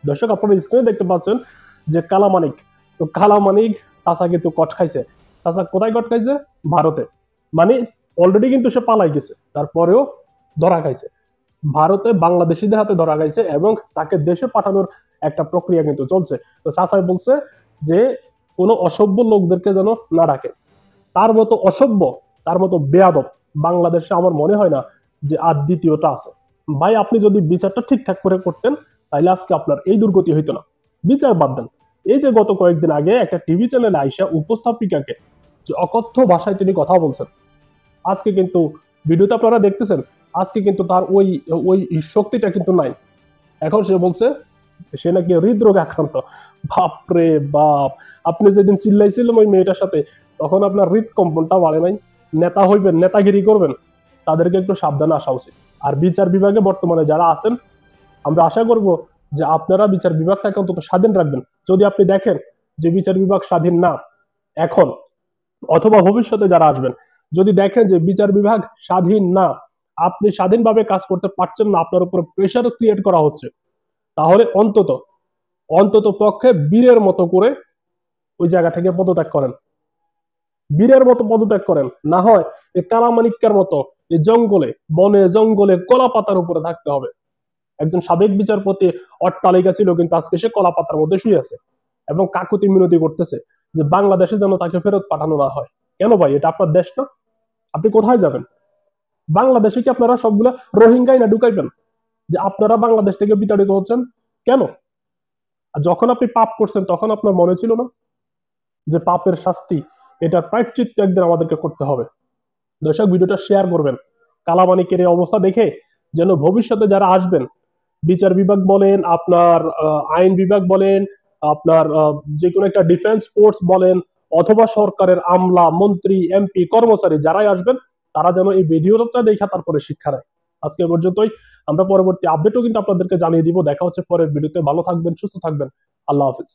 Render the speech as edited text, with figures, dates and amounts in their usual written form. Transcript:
দর্শক আপনারা স্ক্রিনে দেখতে পাচ্ছেন যে কালামানিক, তো কালামানিক চাচা কিন্তু কট খাইছে। চাচা কোথায় কট খাইছে? ভারতে। মানে অলরেডি কিন্তু সে পালাই গেছে, তারপরেও ধরা খাইছে ভারতে, বাংলাদেশিদের হাতে ধরা খাইছে এবং তাকে দেশে পাঠানোর একটা প্রক্রিয়া কিন্তু চলছে। তো চাচাই বলছে যে কোনো অসভ্য লোকদেরকে যেন না ডাকে। তার মতো অসভ্য, তার মতো বেয়াদব বাংলাদেশে আমার মনে হয় না যে আর দ্বিতীয়টা আছে। ভাই আপনি যদি বিচারটা ঠিকঠাক করে করতেন তাহলে আজকে আপনার এই দুর্গতি হইতো না। বিচার বাদ দেন, এই যে গত কয়েকদিন আগে একটা টিভি চ্যানেলে আইসা উপস্থাপিকাকে যে অকথ্য ভাষায় তিনি কথা বলছেন, আজকে কিন্তু ভিডিওতে আপনারা দেখতেছেন, আজকে কিন্তু তার ওই ওই শক্তিটা কিন্তু নাই। এখন সে বলছে সে নাকি হৃদরোগে আক্রান্ত। বাপরে বাপ! আপনি যেদিন চিল্লাইছিলেন ওই মেয়েটার সাথে, তখন আপনার হৃদকম্পনটা বাড়ে নাই? নেতা হইবেন, নেতাগিরি করবেন, তাদেরকে একটু সাবধানে আসা উচিত। আর বিচার বিভাগে বর্তমানে যারা আছেন, আমরা আশা করব যে আপনারা বিচার বিভাগটাকে অন্তত স্বাধীন রাখবেন। যদি আপনি দেখেন যে বিচার বিভাগ স্বাধীন না এখন অথবা ভবিষ্যতে যারা আসবেন, যদি দেখেন যে বিচার বিভাগ স্বাধীন না, আপনি স্বাধীনভাবে কাজ করতে পারছেন না, আপনার উপর প্রেশার ক্রিয়েট করা হচ্ছে, তাহলে অন্তত অন্তত পক্ষে বীরের মতো করে ওই জায়গা থেকে পদত্যাগ করেন। বীরের মতো পদত্যাগ করেন, না হয় এই কালামানিক্কার মতো এই জঙ্গলে, বনে জঙ্গলে কলা পাতার উপরে থাকতে হবে। একজন সাবেক বিচারপতি অট্টালিকা ছিল, কিন্তু আজকে সে কলা পাতার মধ্যে শুয়ে আছে এবং কাকুতি মিনতি করতেছে যে বাংলাদেশে যেন তাকে ফেরত পাঠানো না হয়। কেন ভাই? এটা আপনার দেশ না? আপনি কোথায় যাবেন? বাংলাদেশে কি আপনারা সবগুলা রোহিঙ্গাই না ঢুকাইবেন? যে আপনারা বাংলাদেশ থেকে বিতাড়িত হচ্ছেন কেন? আর যখন আপনি পাপ করছেন তখন আপনার মনে ছিল না যে পাপের শাস্তি, এটার প্রায়শ্চিত্ত একদিন আমাদেরকে করতে হবে? দর্শক ভিডিওটা শেয়ার করবেন। কালামানিকের এই অবস্থা দেখে যেন ভবিষ্যতে যারা আসবেন, বিচার বিভাগ বলেন, আপনার আইন বিভাগ বলেন, আপনার যে কোনো একটা ডিফেন্স ফোর্স বলেন, অথবা সরকারের আমলা, মন্ত্রী, এমপি, কর্মচারী যারাই আসবেন, তারা যেন এই ভিডিওটা দেখে তারপরে শিক্ষা নেয়। আজকে এ পর্যন্তই। আমরা পরবর্তী আপডেটও কিন্তু আপনাদেরকে জানিয়ে দিব। দেখা হচ্ছে পরের ভিডিওতে। ভালো থাকবেন, সুস্থ থাকবেন। আল্লাহ হাফিজ।